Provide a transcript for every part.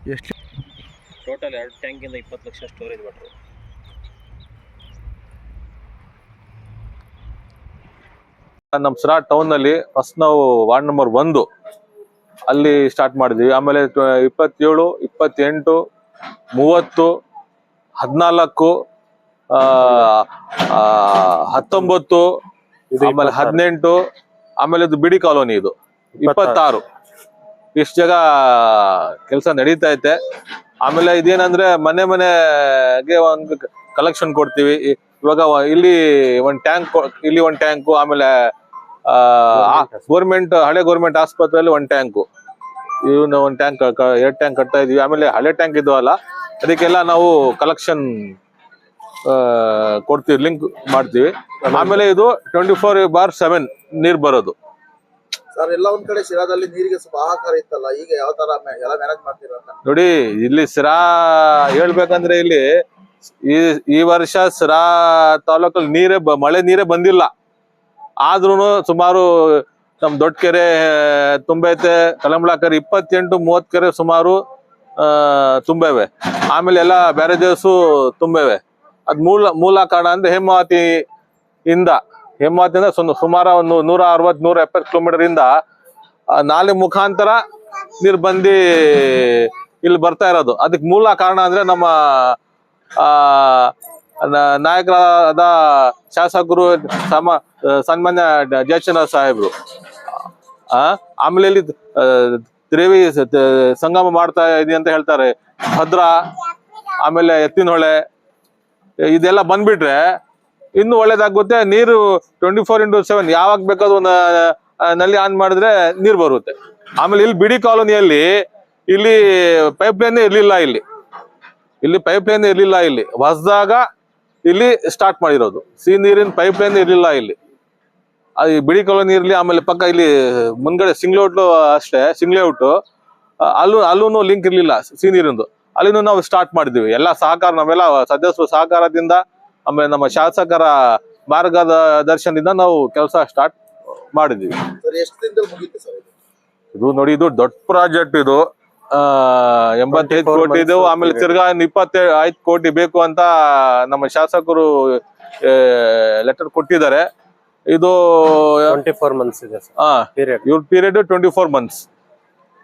ಎಷ್ಟು total 2 ಟ್ಯಾಂಕಿಂದ 20 lakh storage water. ನಮ್ಮ ಸಿರಾ ಟೌನ್ನಲ್ಲಿ first ನಾವು ವಾರ್ಡ್ ನಂಬರ್ 1 ಅಲ್ಲಿ ಸ್ಟಾರ್ಟ್ ಮಾಡಿದ್ವಿ. ಆಮೇಲೆ 27, 28, 30, 14, 19, ಆಮೇಲೆ 18, ಆಮೇಲೆ ಇದು ಬಿಡಿ ಕಾಲೋನಿ, ಇದು 26. ಇಷ್ಟು ಜಾಗ ಕೆಲಸ ನಡೀತಾ ಐತೆ. ಆಮೇಲೆ ಇದೇನಂದ್ರೆ ಮನೆಗೆ ಒಂದು ಕಲೆಕ್ಷನ್ ಕೊಡ್ತೀವಿ. ಇವಾಗ ಇಲ್ಲಿ ಒಂದು ಟ್ಯಾಂಕು, ಆಮೇಲೆ ಹಳೆ ಗೌರ್ಮೆಂಟ್ ಆಸ್ಪತ್ರೆಯಲ್ಲಿ 1 ಟ್ಯಾಂಕು, ಇವನ್ನ 1 ಟ್ಯಾಂಕ್ 2 ಟ್ಯಾಂಕ್ ಕಟ್ತಾ ಇದೀವಿ. ಆಮೇಲೆ ಹಳೆ ಟ್ಯಾಂಕ್ ಇದ್ವಲ್ಲ ಅದಕ್ಕೆಲ್ಲ ನಾವು ಕಲೆಕ್ಷನ್ ಕೊಡ್ತೀವಿ, ಲಿಂಕ್ ಮಾಡ್ತೀವಿ. ಆಮೇಲೆ ಇದು 24/7 ನೀರ್ ಬರೋದು. ಸರ್, ಎಲ್ಲ ಒಂದ್ ಕಡೆ ಶಿರಾದಲ್ಲಿ ನೀರಿಗೆ ಸ್ವಲ್ಪ ಹಾಹಾಕಾರ ಇತ್ತಲ್ಲ, ಈಗ ಯಾವ ತರ ಎಲ್ಲ ಮ್ಯಾನೇಜ್ ಮಾಡ್ತೀರಾ ಅಂತ? ನೋಡಿ, ಇಲ್ಲಿ ಸಿರಾ ಹೇಳ್ಬೇಕಂದ್ರೆ ಇಲ್ಲಿ ಈ ವರ್ಷ ಸಿರಾ ತಾಲೂಕಲ್ಲಿ ಮಳೆ ನೀರೇ ಬಂದಿಲ್ಲ. ಆದ್ರೂ ಸುಮಾರು ನಮ್ ದೊಡ್ಡ ಕೆರೆ ತುಂಬೈತೆ, ಕಲಂಬಳ ಕೆರೆ 28-30 ಕೆರೆ ಸುಮಾರು ತುಂಬೇವೆ. ಆಮೇಲೆ ಎಲ್ಲ ಬ್ಯಾರೇಜಸ್ ತುಂಬೇವೆ. ಅದ್ ಮೂಲ ಕಾರಣ ಅಂದ್ರೆ ಹೇಮಾವತಿಯಿಂದ ಸುಮಾರು 160-170 ಕಿಲೋಮೀಟರ್ ಇಂದ ನಾಲೆ ಮುಖಾಂತರ ನೀರು ಬಂದು ಇಲ್ಲಿ ಬರ್ತಾ ಇರೋದು. ಅದಕ್ಕೆ ಮೂಲ ಕಾರಣ ಅಂದ್ರೆ ನಮ್ಮ ನಾಯಕರಾದ ಶಾಸಕರು ಸನ್ಮಾನ್ಯ ಜಯಚಂದ್ರ ಸಾಹೇಬ್ರು. ಆಮೇಲೆ ಇಲ್ಲಿ ತ್ರಿವೇಣಿ ಸಂಗಮ ಮಾಡ್ತಾ ಇದೆ ಅಂತ ಹೇಳ್ತಾರೆ. ಭದ್ರಾ, ಆಮೇಲೆ ಎತ್ತಿನಹೊಳೆ, ಇದೆಲ್ಲ ಬಂದ್ಬಿಟ್ರೆ ಇನ್ನು ಒಳ್ಳೇದಾಗುತ್ತೆ. ನೀರು 24/7 ಯಾವಾಗ ಬೇಕಾದ್ರೂ ನಲ್ಲಿ ಆನ್ ಮಾಡಿದ್ರೆ ನೀರು ಬರುತ್ತೆ. ಆಮೇಲೆ ಇಲ್ಲಿ ಬಿಡಿ ಕಾಲೋನಿಯಲ್ಲಿ ಇಲ್ಲಿ ಪೈಪ್ ಲೈನ್ ಇರ್ಲಿಲ್ಲ. ಇಲ್ಲಿ ಪೈಪ್ ಲೈನ್ ಇರ್ಲಿಲ್ಲ. ಇಲ್ಲಿ ಹೊಸದಾಗ ಇಲ್ಲಿ ಸ್ಟಾರ್ಟ್ ಮಾಡಿರೋದು. ಸಿಹಿ ನೀರಿನ ಪೈಪ್ ಲೈನ್ ಇರ್ಲಿಲ್ಲ ಇಲ್ಲಿ. ಅದು ಬಿಡಿ ಕಾಲೋನಿ ಇರ್ಲಿ. ಆಮೇಲೆ ಪಕ್ಕ ಇಲ್ಲಿ ಮುಂದ್ಗಡೆ ಸಿಂಗ್ಲೇಔಟ್ ಅಷ್ಟೇ, ಸಿಂಗ್ಲೇಔಟ್ ಅಲ್ಲೂ ಲಿಂಕ್ ಇರ್ಲಿಲ್ಲ ಸಿಹಿ ನೀರಿಂದು. ಅಲ್ಲಿನೂ ನಾವು ಸ್ಟಾರ್ಟ್ ಮಾಡಿದ್ವಿ. ಎಲ್ಲ ಸಹಕಾರ, ನಮ್ಮೆಲ್ಲ ಸದಸ್ಯರು ಸಹಕಾರದಿಂದ, ಆಮೇಲೆ ನಮ್ಮ ಶಾಸಕರ ಮಾರ್ಗದರ್ಶನದಿಂದ ನಾವು ಕೆಲಸ ಸ್ಟಾರ್ಟ್ ಮಾಡಿದ್ವಿ. ಎಷ್ಟು ದಿನದಲ್ಲಿ ಮುಗೀತು ಸರ್ ಇದು? ನೋಡಿ, ಇದು ದೊಡ್ಡ ಪ್ರಾಜೆಕ್ಟ್. ಇದು 85 ಕೋಟಿ ಇದು. ಆಮೇಲೆ ತಿರ್ಗಾ 25 ಕೋಟಿ ಬೇಕು ಅಂತ ನಮ್ಮ ಶಾಸಕರು ಲೆಟರ್ ಕೊಟ್ಟಿದ್ದಾರೆ. ಇದು 24 ಮಂತ್ಸ್ ಇದೆ ಇವ್ರ ಪೀರಿಯಡ್ 24 ಮಂತ್ಸ್.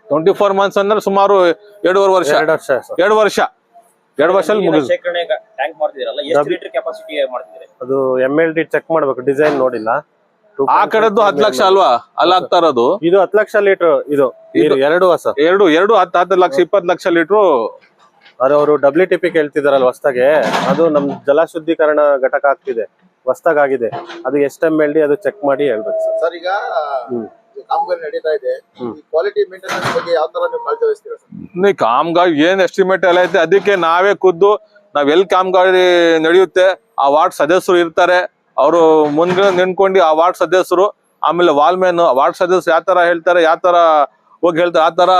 24 ಮಂತ್ಸ್ ಅಂದ್ರೆ ಸುಮಾರು 2.5 ವರ್ಷ. 2 ವರ್ಷ ಮುಗಿದು. ಟ್ಯಾಂಕ್ ಮಾಡ್ತಿದ್ದೀರಲ್ಲ, ಎಷ್ಟು ಲೀಟರ್ ಕೆಪಾಸಿಟಿ ಮಾಡ್ತಿದ್ದೀರಿ? ಅದು MLD ಚೆಕ್ ಮಾಡ್ಬೇಕು, ಡಿಸೈನ್ ನೋಡಿಲ್ಲ. ಆ ಕಡೆದ್ದು 10 ಲಕ್ಷ ಅಲ್ವಾ ಅಲ್ಲಿ ಆಗ್ತಾ ಇರೋದು? ಇದು 10 ಲಕ್ಷ ಲೀಟರ್. ಇದು 2 ಹೊಸ 10 ಲಕ್ಷ 20 ಲಕ್ಷ ಲೀಟರ್. ಅದು ಅವರು WTP ಕೇಳ್ತಿದಾರಲ್ಲ ಹೊಸ್ದಾಗೆ, ಅದು ನಮ್ ಜಲಶುದ್ಧೀಕರಣ ಘಟಕ ಆಗ್ತಿದೆ, ಹೊಸ್ದಾಗಿದೆ. ಅದು ಎಷ್ಟು MLD ಅದು ಚೆಕ್ ಮಾಡಿ ಹೇಳ್ಬೇಕು ಸರ್. ಈಗ ಕಾಮಗಾರಿ ನಡೀತಾ ಇದೆ, ಕ್ವಾಲಿಟಿ ಮೇಂಟೆನೆನ್ಸ್ ಬಗ್ಗೆ ಯಾವ ತರ ನೀವು ಕಾಳಜಿ ವಹಿಸ್ತೀರಾ ಸರ್? ಕಾಮಗಾರಿ ಏನ್ ಎಸ್ಟಿಮೇಟ್ ಎಲ್ಲ ಐತೆ, ಅದಕ್ಕೆ ನಾವೇ ಖುದ್ದು ನಾವ್ ಎಲ್ಲಿ ಕಾಮಗಾರಿ ನಡೆಯುತ್ತೆ ಆ ವಾರ್ಡ್ ಸದಸ್ಯರು ಇರ್ತಾರೆ. ಅವರು ಮುಂದೆ ನಿಂತ್ಕೊಂಡು ಆ ವಾರ್ಡ್ ಸದಸ್ಯರು, ಆಮೇಲೆ ವಾಲ್ಮ್ಯಾನ್ ವಾರ್ಡ್ ಸದಸ್ಯರು ಯಾವ ತರ ಹೇಳ್ತಾರೆ, ಯಾವ ತರ ಹೋಗಿ ಹೇಳ್ತಾರೆ, ಆ ತರ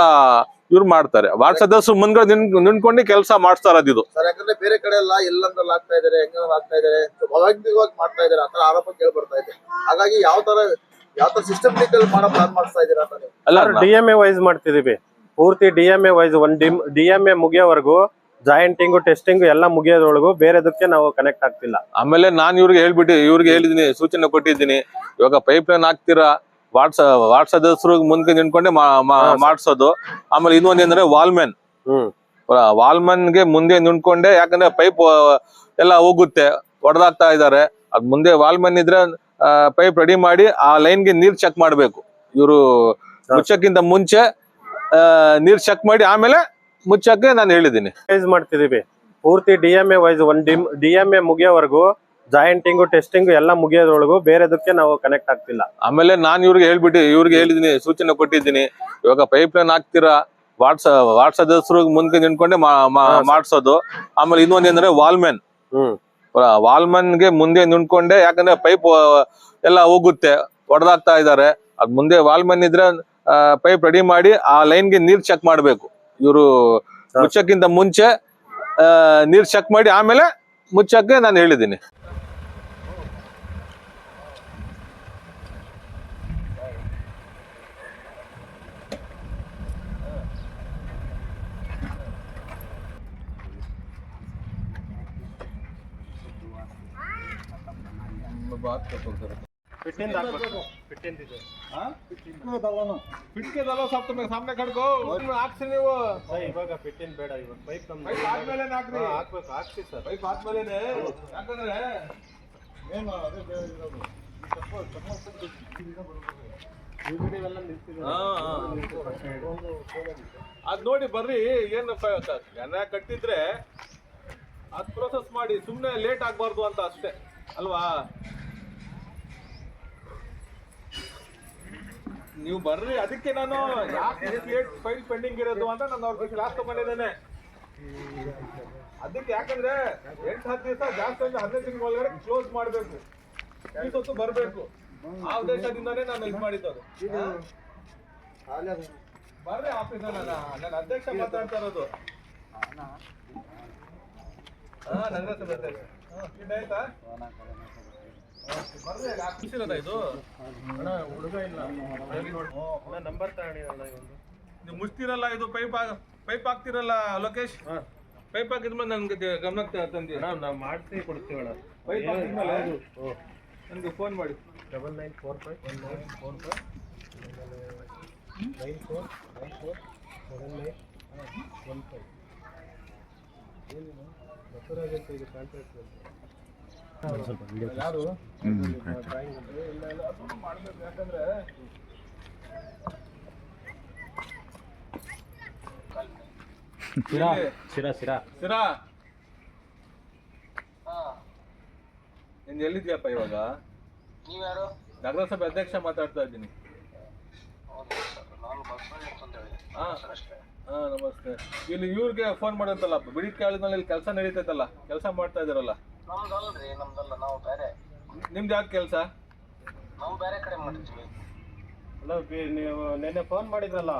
ಇವ್ರು ಮಾಡ್ತಾರೆ. ವಾರ್ಡ್ ಸದಸ್ಯರು ಮುಂದ್ಗಡೆ ನಿಂತ್ಕೊಂಡು ಕೆಲಸ ಮಾಡಿಸ್ತಾರದು. ಇದು ಸರ್, ಯಾಕಂದ್ರೆ ಬೇರೆ ಕಡೆ ಎಲ್ಲ ಎಲ್ಲಂದ್ರಲ್ಲಿ ಆಗ್ತಾ ಇದಾರೆ, ಹೆಂಗಂದ್ರೆ ಆಗ್ತಾ ಇದಾರೆ, ವೈಯಕ್ತಿಕವಾಗಿ ಮಾಡ್ತಾ ಇದಾರೆ, ಆತರ ಆರೋಪ ಕೇಳಿ ಬರ್ತಾ ಇದೆ. ಹಾಗಾಗಿ ಯಾವ ತರ ಸಿಸ್ಟಮ್ಯಾಟಿಕಲ್ ಮಾಡೋ ಪ್ಲಾನ್ ಮಾಡ್ತಾ ಇದೀರಾ ಅಂತ ನೀವು? ಅಲ್ಲ, DMA ವೈಸ್ ಮಾಡ್ತಿದೀವಿ. ಪೂರ್ತಿ DMA ವೈಸ್ DMA ಮುಗಿಯೋವರೆಗೂ ಜಾಯಿಂಟಿಂಗ್ ಟೆಸ್ಟಿಂಗ್ ಎಲ್ಲ ಮುಗಿಯೋದ್ರೊಳಗು ಬೇರೆದಕ್ಕೆ ನಾವು ಕನೆಕ್ಟ್ ಆಗ್ತಿಲ್ಲ. ಆಮೇಲೆ ನಾನು ಇವ್ರಿಗೆ ಹೇಳಿದೀನಿ, ಸೂಚನೆ ಕೊಟ್ಟಿದ್ದೀನಿ. ಇವಾಗ ಪೈಪ್ ಲೈನ್ ಹಾಕ್ತೀರಾ, ವಾರ್ಡ್ ಸದಸ್ಯರು ಮುಂದೆ ನಿಂತ್ಕೊಂಡೆ ಮಾಡ್ಸೋದು. ಆಮೇಲೆ ಇನ್ನೊಂದ್ ಏನಂದ್ರೆ ವಾಲ್ಮನ್ಗೆ ಮುಂದೆ ನಿಂತ್ಕೊಂಡೆ, ಯಾಕಂದ್ರೆ ಪೈಪ್ ಎಲ್ಲ ಹೋಗುತ್ತೆ, ಹೊಡೆದಾಗ್ತಾ ಇದಾರೆ. ಅದ್ ಮುಂದೆ ವಾಲ್ಮನ್ ಇದ್ರೆ ಪೈಪ್ ರೆಡಿ ಮಾಡಿ ಆ ಲೈನ್ಗೆ ನೀರ್ ಚೆಕ್ ಮಾಡ್ಬೇಕು. ಇವರು ಮುಚ್ಚಕ್ಕಿಂತ ಮುಂಚೆ ನೀರ್ ಚೆಕ್ ಮಾಡಿ ಆಮೇಲೆ ಮುಚ್ಚಕ್ಕೆ ನಾನು ಹೇಳಿದ್ದೀನಿ. ಮಾಡ್ತಿದೀವಿ ಪೂರ್ತಿ DMA ವೈಸ್ DMA ಮುಗಿಯೋವರೆಗೂ ಜಾಯಿಂಟಿಂಗ್ ಟೆಸ್ಟಿಂಗ್ ಎಲ್ಲ ಮುಗಿಯೋದ್ರೊಳಗು ಬೇರೆದಕ್ಕೆ ನಾವು ಕನೆಕ್ಟ್ ಆಗ್ತಿಲ್ಲ. ಆಮೇಲೆ ನಾನು ಇವ್ರಿಗೆ ಹೇಳಿದೀನಿ, ಸೂಚನೆ ಕೊಟ್ಟಿದ್ದೀನಿ. ಇವಾಗ ಪೈಪ್ ಲೈನ್ ಹಾಕ್ತೀರಾ, ವಾರ್ಡ್ ಸದಸ್ಯರು ಮುಂದೆ ನಿಂತ್ಕೊಂಡೆ ಮಾಡ್ಸೋದು. ಆಮೇಲೆ ಇನ್ನೊಂದ್ ಏನಂದ್ರೆ ವಾಲ್ಮನ್ಗೆ ಮುಂದೆ ನಿಂತ್ಕೊಂಡೆ, ಯಾಕಂದ್ರೆ ಪೈಪ್ ಎಲ್ಲ ಹೋಗುತ್ತೆ, ಹೊಡೆದಾಗ್ತಾ ಇದಾರೆ. ಅದ್ ಮುಂದೆ ವಾಲ್ಮನ್ ಇದ್ರೆ ಪೈಪ್ ರೆಡಿ ಮಾಡಿ ಆ ಲೈನ್ಗೆ ನೀರ್ ಚೆಕ್ ಮಾಡ್ಬೇಕು. ಇವರು ಮುಚ್ಚಕ್ಕಿಂತ ಮುಂಚೆ ನೀರ್ ಚೆಕ್ ಮಾಡಿ ಆಮೇಲೆ ಮುಚ್ಚಕ್ಕೆ ನಾನು ಹೇಳಿದ್ದೀನಿ. बात करता हूँ सर ಫಿಟ್ಟಿಂಗ್ ಹಾಕ್ಬೇಕು ಫಿಟ್ಟಿಂಗ್ ಇದೆ फिट के दलो सब तुम्हें सामने खड़को ಹಾಕ್ಸಿ ನೀವು ಸರ್ ಇವಾಗ ಫಿಟ್ಟಿಂಗ್ ಬೇಡ ಇವಾಗ ಪೈಪ್ ನಮ್ದು ಪೈಪ್ ಆದ್ಮೇಲೆ ಹಾಕ್ರಿ ಹಾಕ್ಬೇಕು ಹಾಕ್ಸಿ ಸರ್ ಪೈಪ್ ಆದ್ಮೇಲೆ ಯಾಕಂದ್ರೆ ಅದ್ ನೋಡಿ ಬರ್ರಿ ಏನು ಜನ ಕಟ್ಟಿದ್ರೆ ಅದ್ ಪ್ರೋಸೆಸ್ ಮಾಡಿ ಸುಮ್ನೆ ಲೇಟ್ ಆಗ್ಬಾರ್ದು ಅಂತ ಅಷ್ಟೇ ಅಲ್ವಾ ನೀವು ಬರ್ರಿ ಅದಕ್ಕೆ ನಾನು ಯಾಕೆ ಲೇಟ್ ಫೈಲ್ ಪೆಂಡಿಂಗ್ ಇರೋದು ಅಂತ ನಾನು ಅವ್ರಿಗೆ ಕ್ಲಾಸ್ ತಗೊಂಡಿದ್ದೇನೆ ಅದಕ್ಕೆ ಯಾಕಂದ್ರೆ 8-10 ದಿವಸ ಜಾಸ್ತಿ ಅಂದ್ರೆ 15 ದಿನಗಳ ಒಳಗಡೆ ಕ್ಲೋಸ್ ಮಾಡಬೇಕು ಈ ಹೊತ್ತು ಬರಬೇಕು ಆ ಉದ್ದೇಶದಿಂದಾನೇ ನಾನು ಇದು ಮಾಡಿದ್ದು ಬರ್ರಿ ಆಫೀಸ್ ನನ್ನ ಅಧ್ಯಕ್ಷ ಮಾತಾಡ್ತಾ ಇರೋದು ನಗರ ಸಭೆ ಅಧ್ಯಕ್ಷ ಆಯ್ತಾ ಬರ್ರಿ ಹಾಕ್ಸಿರೋದ ಇದು ಹುಡುಗ ಇಲ್ಲ ನಂಬರ್ ತಗೊಂಡಿ ನೀವು ಮುಚ್ತಿರಲ್ಲ ಇದು ಪೈಪ್ ಹಾಕ್ತಿರಲ್ಲ ಲೋಕೇಶ್ ಪೈಪ್ ಹಾಕಿದ್ಮೇಲೆ ನನ್ಗೆ ಗಮನಕ್ಕೆ ತಂದಿ ನಾವು ಮಾಡಿಸಿ ಕೊಡ್ತೀವಣ್ಣ ಪೈಪ್ ಹಾಕಿದ್ಮೇಲೆ ನನಗೆ ಫೋನ್ ಮಾಡಿ 9944949415 ಯಾರು ಮಾಡಬೇಕು ಯಾಕಂದ್ರೆ ಸಿರಾ ನೀನ್ ಎಲ್ಲಿದ್ಯಪ್ಪ ಇವಾಗ ನೀವ್ಯಾರು? ನಗರಸಭೆ ಅಧ್ಯಕ್ಷ ಮಾತಾಡ್ತಾ ಇದ್ದೀನಿ ಹಾ ನಮಸ್ತೆ ಇಲ್ಲಿ ಇವ್ರಿಗೆ ಫೋನ್ ಮಾಡಿರ್ತಲ್ಲ ಬಿಡಿ ಕಾಳಿನಲ್ಲಿ ಇಲ್ಲಿ ಕೆಲಸ ನಡೀತೈತಲ್ಲ ಕೆಲಸ ಮಾಡ್ತಾ ಇದಾರಲ್ಲ ನಮ್ದಲ್ರಿ, ನಮ್ದಲ್ಲ, ನಾವು ಬೇರೆ. ನಿಮ್ದು ಯಾಕೆ ಕೆಲಸ ನಾವು ಬೇರೆ ಕಡೆ ಮಾಡ್ತೀವಿ. ಅಲ್ಲ ನೀವು ನೆನ್ನೆ ಫೋನ್ ಮಾಡಿದ್ರಲ್ಲ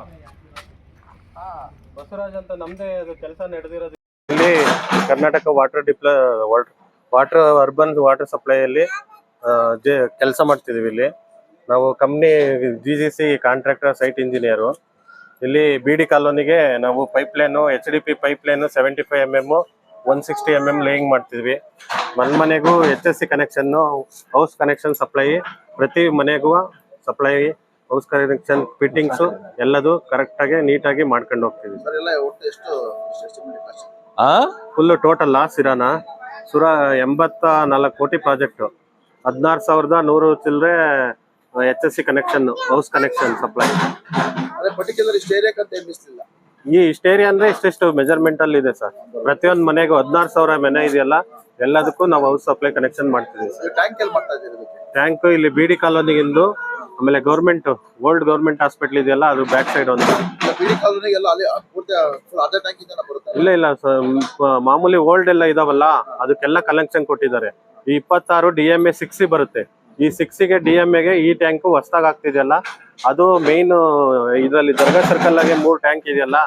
ಬಸವರಾಜ್ ಅಂತ ನಮ್ದೇ ಅದು ಕೆಲಸ ನಡೆದಿರೋದು ಇಲ್ಲಿ ಕರ್ನಾಟಕ ವಾಟರ್ ಅರ್ಬನ್ ವಾಟರ್ ಸಪ್ಲೈಯಲ್ಲಿ ಕೆಲಸ ಮಾಡ್ತಿದೀವಿ. ಇಲ್ಲಿ ನಾವು company GGC contractor site engineer. ಇಲ್ಲಿ BD ಕಾಲೋನಿಗೆ ನಾವು pipe line HDP pipe line 75 mm 160 mm laying ಮಾಡ್ತಿದ್ವಿ. ಮನೆಗೂ HSC connection, house connection supply, ಪ್ರತಿ ಮನೆಗೂ ಸಪ್ಲೈ, ಹೌಸ್ ಕನೆಕ್ಷನ್ ಫಿಟ್ಟಿಂಗ್ಸು ಎಲ್ಲದು ಕರೆಕ್ಟಾಗಿ ನೀಟಾಗಿ ಮಾಡ್ಕೊಂಡು ಹೋಗ್ತೀವಿ. ಫುಲ್ ಟೋಟಲ್ ಸಿರಾನ 84 ಕೋಟಿ ಪ್ರಾಜೆಕ್ಟ್, 16,100 ಚಿಲ್ಲರೆ HSC connection, house connection supply. ಈ ಇಷ್ಟ ಏರಿಯಾ ಅಂದ್ರೆ ಇಷ್ಟೆಷ್ಟು ಮೆಜರ್ಮೆಂಟ್ ಅಲ್ಲಿ ಇದೆ ಸರ್. ಪ್ರತಿಯೊಂದು ಮನೆಗೂ 16,000 ಮನೆ ಇದೆಯಲ್ಲ, ಎಲ್ಲದಕ್ಕೂ ನಾವು ಹೌಸ್ ಸಪ್ಲೈ ಕನೆಕ್ಷನ್ ಮಾಡ್ತೀವಿ. ಟ್ಯಾಂಕ್ ಇಲ್ಲಿ BD ಕಾಲೋನಿಗಿಂದು, ಆಮೇಲೆ ಗೌರ್ಮೆಂಟ್ ಓಲ್ಡ್ ಗೌರ್ಮೆಂಟ್ ಹಾಸ್ಪಿಟಲ್ ಇದೆಯಲ್ಲ, ಅದು ಬ್ಯಾಕ್ ಸೈಡ್ ಒಂದು. ಇಲ್ಲ ಸರ್, ಮಾಮೂಲಿ ಓಲ್ಡ್ ಎಲ್ಲ ಇದಾವಲ್ಲ ಅದಕ್ಕೆಲ್ಲ ಕಲೆಕ್ಷನ್ ಕೊಟ್ಟಿದ್ದಾರೆ. ಈ 26 DMA 6 ಬರುತ್ತೆ. ಈ 6ಗೆ DMAಗೆ ಈ ಟ್ಯಾಂಕ್ ಹೊಸದಾಗಿ ಆಗ್ತಿದೆಯಲ್ಲ, ಅದು ಮೇನ್ ಇದರಲ್ಲಿ ದರ್ಗಾ ಸರ್ಕಲ್ ಆಗಿ 3 ಟ್ಯಾಂಕ್ ಇದೆಯಲ್ಲ,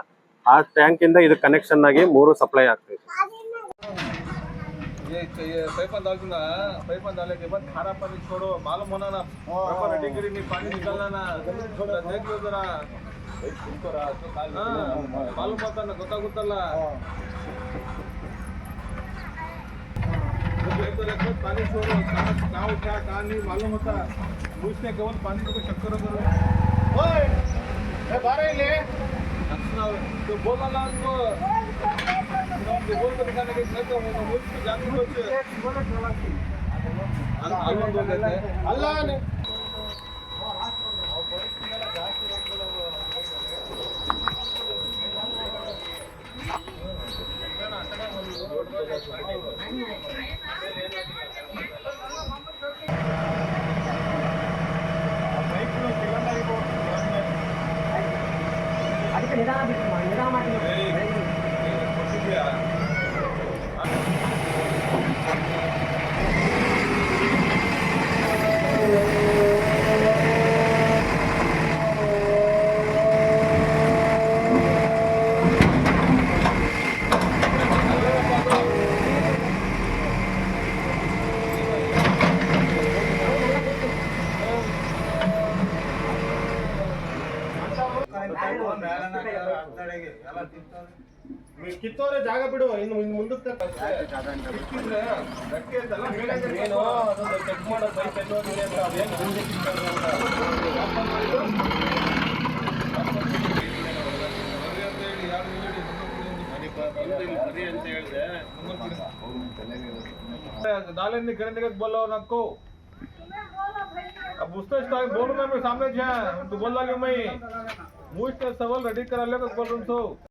ಆ ಟ್ಯಾಂಕ್ ಇಂದ ಇದು ಕನೆಕ್ಷನ್ ಆಗಿ 3 ಸಪ್ಲೈ ಆಗ್ತಿದೆ. पाइप डाले के बाद खारा पानी छोड़ो, मालूम होना ना डिग्री में पानी निकलना ना, देख लो जरा मालूम होता ना, ಗೊತ್ತಾಗುತ್ತಲ್ಲ. पानी छोड़ो, कहाँ उठा कहाँ नहीं मालूम होता. पूछने केवल पानी को चक्कर तो बोला ना उनको बोल दिखाने के नहीं तो मुझको जानते अल्लाह ने ಕಿತ್ತೋರೆ ಜಾಗ ಬಿಡು ಇನ್ನು ಮುಂದಕ್ಕೆ ಚೆಕ್ ಮಾಡೋ ಬೈಕ್ ಎಲ್ಲೋದಿದೆ ಅಂತ ಅದೇನು नाले निकलने के बोला उनको अब उससे स्टाइल बोलूँ मैं सामने जा तू बोल रहा मैं मुझसे सवाल रेडी करा ले बोल रहा हूँ